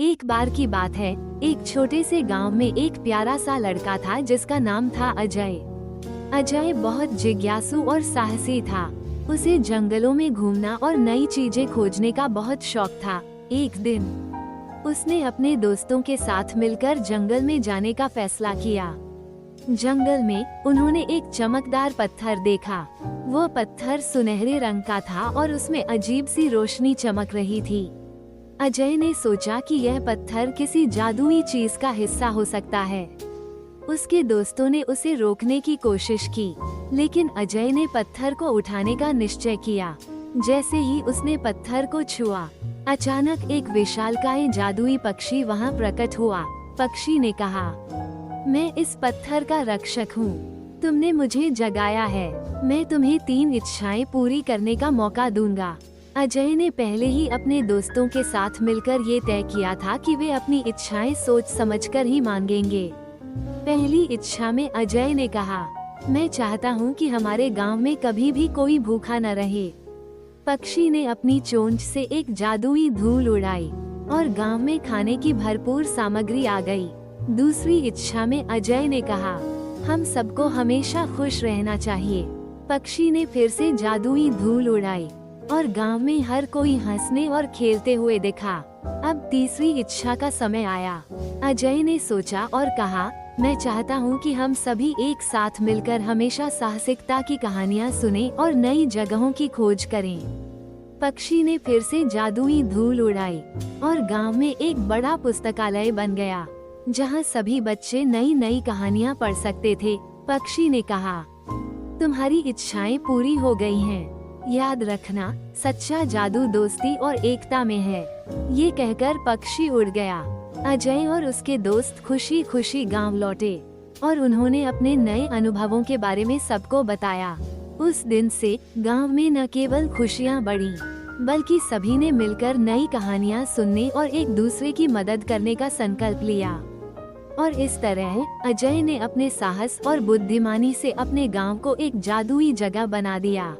एक बार की बात है, एक छोटे से गांव में एक प्यारा सा लड़का था जिसका नाम था अजय। अजय बहुत जिज्ञासु और साहसी था। उसे जंगलों में घूमना और नई चीजें खोजने का बहुत शौक था। एक दिन उसने अपने दोस्तों के साथ मिलकर जंगल में जाने का फैसला किया। जंगल में उन्होंने एक चमकदार पत्थर देखा। वो पत्थर सुनहरे रंग का था और उसमें अजीब सी रोशनी चमक रही थी। अजय ने सोचा कि यह पत्थर किसी जादुई चीज का हिस्सा हो सकता है। उसके दोस्तों ने उसे रोकने की कोशिश की, लेकिन अजय ने पत्थर को उठाने का निश्चय किया। जैसे ही उसने पत्थर को छुआ, अचानक एक विशालकाय जादुई पक्षी वहां प्रकट हुआ। पक्षी ने कहा, मैं इस पत्थर का रक्षक हूँ। तुमने मुझे जगाया है। मैं तुम्हें 3 इच्छाएं पूरी करने का मौका दूंगा। अजय ने पहले ही अपने दोस्तों के साथ मिलकर ये तय किया था कि वे अपनी इच्छाएं सोच समझकर ही मांगेंगे। पहली इच्छा में अजय ने कहा, मैं चाहता हूँ कि हमारे गांव में कभी भी कोई भूखा न रहे। पक्षी ने अपनी चोंच से एक जादुई धूल उड़ाई और गांव में खाने की भरपूर सामग्री आ गई। दूसरी इच्छा में अजय ने कहा, हम सबको हमेशा खुश रहना चाहिए। पक्षी ने फिर से जादुई धूल उड़ाई और गांव में हर कोई हंसने और खेलते हुए दिखा। अब तीसरी इच्छा का समय आया। अजय ने सोचा और कहा, मैं चाहता हूँ कि हम सभी एक साथ मिलकर हमेशा साहसिकता की कहानियाँ सुनें और नई जगहों की खोज करें। पक्षी ने फिर से जादुई धूल उड़ाई और गांव में एक बड़ा पुस्तकालय बन गया, जहाँ सभी बच्चे नई नई कहानियाँ पढ़ सकते थे। पक्षी ने कहा, तुम्हारी इच्छाएं पूरी हो गई हैं। याद रखना, सच्चा जादू दोस्ती और एकता में है। ये कहकर पक्षी उड़ गया। अजय और उसके दोस्त खुशी खुशी गांव लौटे और उन्होंने अपने नए अनुभवों के बारे में सबको बताया। उस दिन से गांव में न केवल खुशियां बढ़ी, बल्कि सभी ने मिलकर नई कहानियां सुनने और एक दूसरे की मदद करने का संकल्प लिया। और इस तरह अजय ने अपने साहस और बुद्धिमानी से अपने गांव को एक जादुई जगह बना दिया।